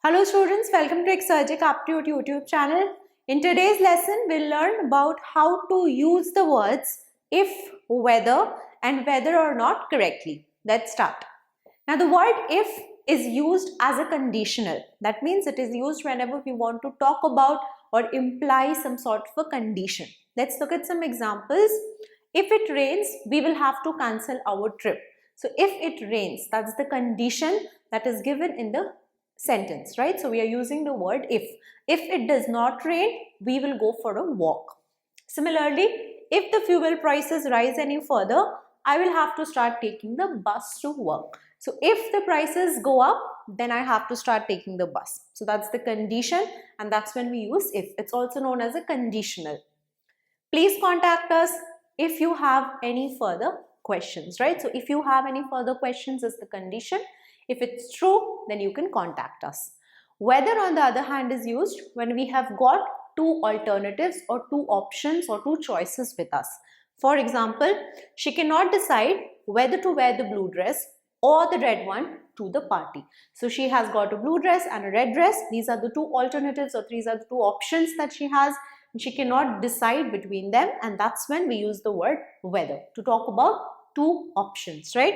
Hello students, welcome to Exergic Aptitude YouTube channel. In today's lesson, we'll learn about how to use the words if, whether and whether or not correctly. Let's start. Now the word if is used as a conditional. That means it is used whenever we want to talk about or imply some sort of a condition. Let's look at some examples. If it rains, we will have to cancel our trip. So if it rains, that's the condition that is given in the sentence, right? So we are using the word if. If it does not rain, we will go for a walk. Similarly, if the fuel prices rise any further, I will have to start taking the bus to work. So if the prices go up, then I have to start taking the bus. So that's the condition, and that's when we use if. It's also known as a conditional. Please contact us if you have any further questions, right? So if you have any further questions is the condition. If it's true, then you can contact us. Whether, on the other hand, is used when we have got two alternatives or two options or two choices with us. For example, she cannot decide whether to wear the blue dress or the red one to the party. So she has got a blue dress and a red dress. These are the two alternatives, or these are the two options that she has. She cannot decide between them, and that's when we use the word whether to talk about two options, right?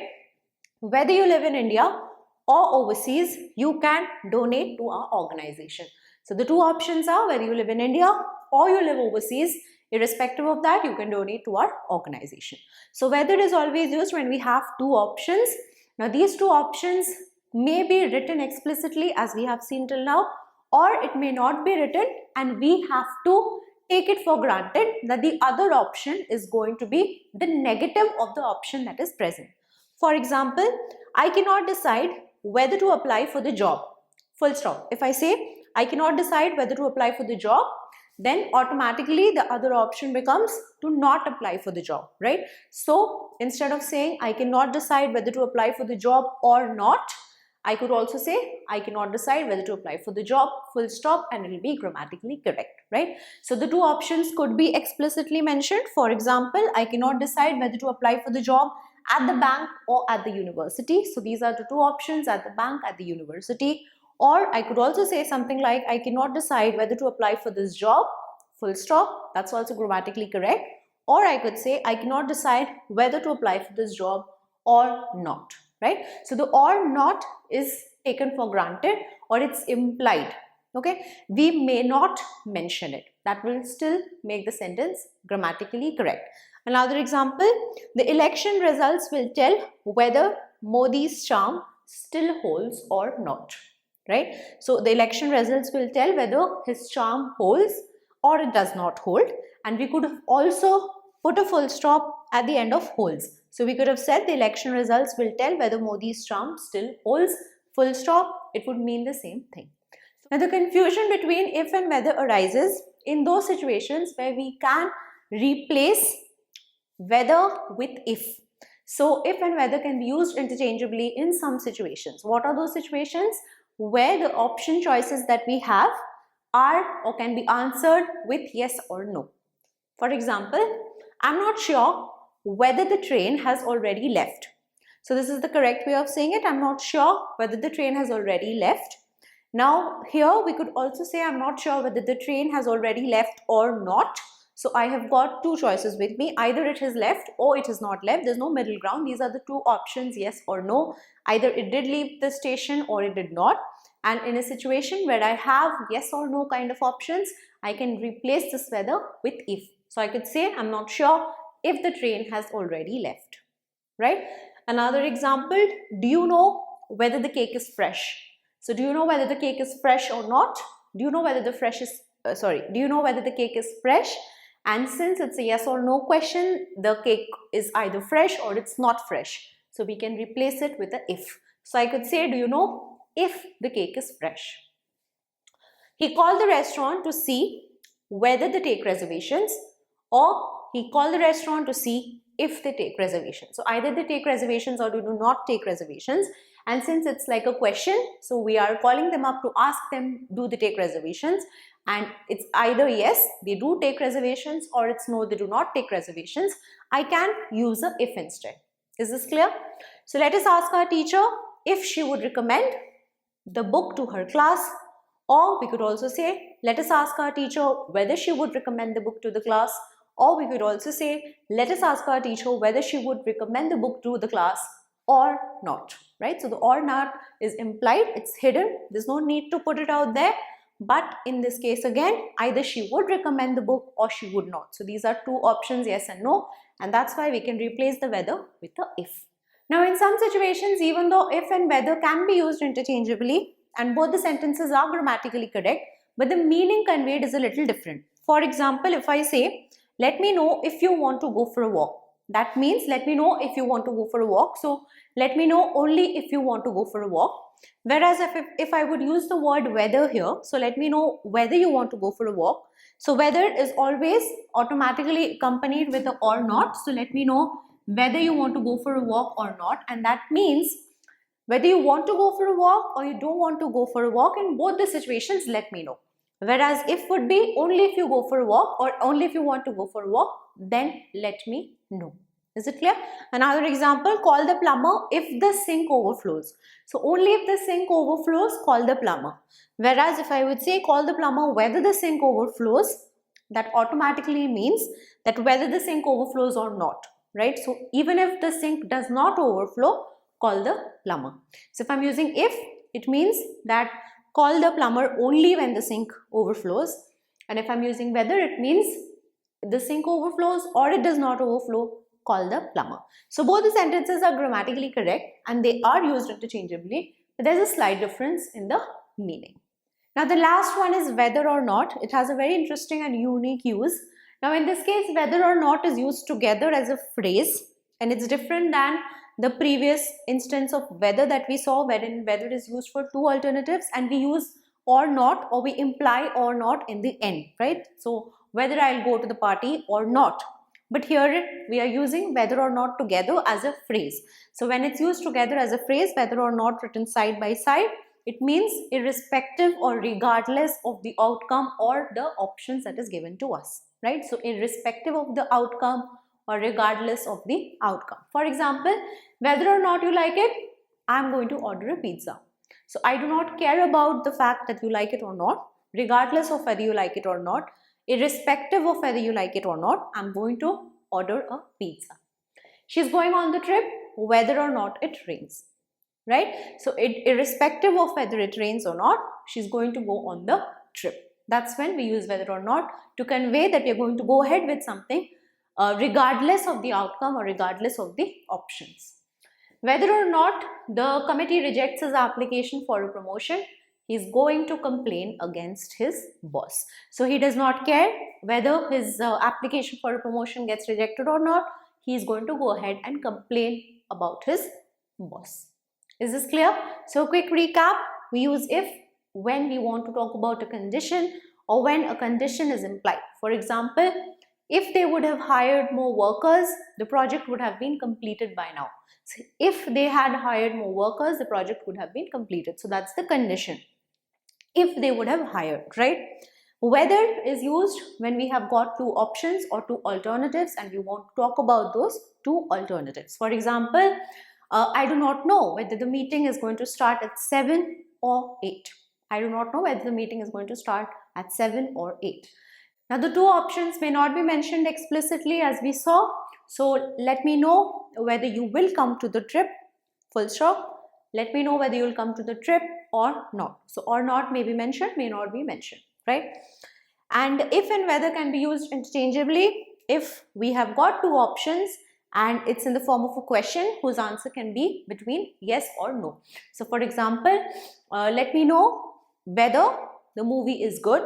Whether you live in India or overseas, you can donate to our organization. So the two options are whether you live in India or you live overseas. Irrespective of that, you can donate to our organization. So whether is always used when we have two options. Now these two options may be written explicitly as we have seen till now, or it may not be written, and we have to take it for granted that the other option is going to be the negative of the option that is present. For example, I cannot decide whether to apply for the job. Full stop. If I say I cannot decide whether to apply for the job, then automatically the other option becomes to not apply for the job, right? So instead of saying I cannot decide whether to apply for the job or not, I could also say I cannot decide whether to apply for the job, full stop, and it will be grammatically correct, right? So the two options could be explicitly mentioned. For example, I cannot decide whether to apply for the job at the bank or at the university. So these are the two options, at the bank, at the university. Or I could also say something like I cannot decide whether to apply for this job, full stop. That's also grammatically correct. Or I could say I cannot decide whether to apply for this job or not, right? So the or not is taken for granted, or it's implied. Okay, we may not mention it. That will still make the sentence grammatically correct. Another example, the election results will tell whether Modi's charm still holds or not, right? So the election results will tell whether his charm holds or it does not hold, and we could have also put a full stop at the end of holds. So we could have said the election results will tell whether Modi's charm still holds, full stop. It would mean the same thing. Now the confusion between if and whether arises in those situations where we can replace whether with if. So if and whether can be used interchangeably in some situations. What are those situations? Where the option choices that we have are or can be answered with yes or no. For example, I'm not sure whether the train has already left. So this is the correct way of saying it. I'm not sure whether the train has already left. Now here we could also say I'm not sure whether the train has already left or not. So I have got two choices with me. Either it has left or it has not left. There's no middle ground. These are the two options, yes or no. Either it did leave the station or it did not. And in a situation where I have yes or no kind of options, I can replace this whether with if. So I could say I'm not sure if the train has already left, right? Another example, do you know whether the cake is fresh? So do you know whether the cake is fresh or not? Do you know whether the do you know whether the cake is fresh? And since it's a yes or no question, the cake is either fresh or it's not fresh. So we can replace it with a if. So I could say, do you know if the cake is fresh? He called the restaurant to see whether they take reservations, or he called the restaurant to see if they take reservations. So either they take reservations or they do not take reservations. And since it's like a question, so we are calling them up to ask them, do they take reservations? And it's either yes, they do take reservations, or it's no, they do not take reservations. I can use a if instead. Is this clear? So let us ask our teacher if she would recommend the book to her class. Or we could also say, let us ask our teacher whether she would recommend the book to the class. Or we could also say, let us ask our teacher whether she would recommend the book to the class or not, right? So the or not is implied, it's hidden, there's no need to put it out there. But in this case again, either she would recommend the book or she would not. So these are two options, yes and no, and that's why we can replace the whether with the if. Now in some situations, even though if and whether can be used interchangeably and both the sentences are grammatically correct, but the meaning conveyed is a little different. For example, if I say, let me know if you want to go for a walk. That means let me know if you want to go for a walk. So let me know only if you want to go for a walk. Whereas if I would use the word whether here, so let me know whether you want to go for a walk. So whether is always automatically accompanied with the or not. So let me know whether you want to go for a walk or not. And that means whether you want to go for a walk or you don't want to go for a walk, in both the situations, let me know. Whereas if would be only if you go for a walk or only if you want to go for a walk, then let me know. Is it clear? Another example, call the plumber if the sink overflows. So only if the sink overflows, call the plumber. Whereas if I would say call the plumber whether the sink overflows, that automatically means that whether the sink overflows or not, right? So even if the sink does not overflow, call the plumber. So if I'm using if, it means that call the plumber only when the sink overflows. And if I'm using whether, it means the sink overflows or it does not overflow, call the plumber. So both the sentences are grammatically correct and they are used interchangeably, but there's a slight difference in the meaning. Now the last one is whether or not. It has a very interesting and unique use. Now in this case, whether or not is used together as a phrase, and it's different than the previous instance of whether that we saw, wherein whether is used for two alternatives and we use or not, or we imply or not in the end, right? So whether I'll go to the party or not. But here we are using whether or not together as a phrase. So when it's used together as a phrase, whether or not written side by side, it means irrespective or regardless of the outcome or the options that is given to us, right? So irrespective of the outcome or regardless of the outcome. For example, whether or not you like it, I'm going to order a pizza. So I do not care about the fact that you like it or not, regardless of whether you like it or not, irrespective of whether you like it or not, I'm going to order a pizza. She's going on the trip whether or not it rains, right? So irrespective of whether it rains or not, she's going to go on the trip. That's when we use whether or not to convey that we're going to go ahead with something regardless of the outcome or regardless of the options. Whether or not the committee rejects his application for a promotion, he is going to complain against his boss. So he does not care whether his application for a promotion gets rejected or not. He is going to go ahead and complain about his boss. Is this clear? So quick recap, we use if when we want to talk about a condition or when a condition is implied. For example, if they would have hired more workers, the project would have been completed by now. So if they had hired more workers, the project would have been completed. So that's the condition. If they would have hired, right? Whether is used when we have got two options or two alternatives and we want to talk about those two alternatives. For example, I do not know whether the meeting is going to start at 7 or 8. I do not know whether the meeting is going to start at 7 or 8. Now the two options may not be mentioned explicitly as we saw. So let me know whether you will come to the trip, full stop. Let me know whether you will come to the trip or not. So or not may be mentioned, may not be mentioned, right? And if and whether can be used interchangeably if we have got two options and it's in the form of a question whose answer can be between yes or no. So for example, let me know whether the movie is good,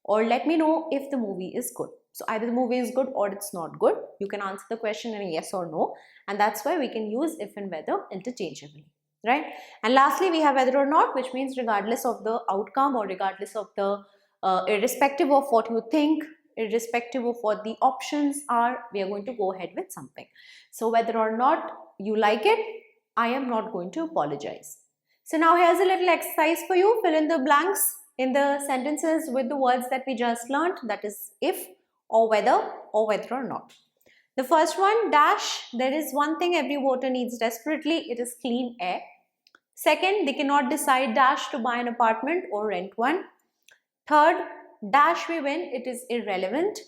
or let me know if the movie is good. So either the movie is good or it's not good. You can answer the question in a yes or no, and that's why we can use if and whether interchangeably, right? And lastly, we have whether or not, which means regardless of the outcome or regardless of the irrespective of what you think, irrespective of what the options are, we are going to go ahead with something. So whether or not you like it, I am not going to apologize. So now here's a little exercise for you. Fill in the blanks in the sentences with the words that we just learned, that is if or whether or not. The first one, dash, there is one thing every voter needs desperately, it is clean air. Second, they cannot decide dash to buy an apartment or rent one. Third, dash we win, it is irrelevant.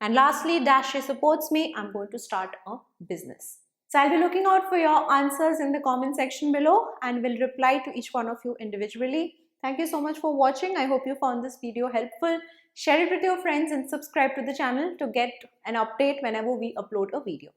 And lastly, dash supports me, I'm going to start a business. So I'll be looking out for your answers in the comment section below and will reply to each one of you individually. Thank you so much for watching. I hope you found this video helpful. Share it with your friends and subscribe to the channel to get an update whenever we upload a video.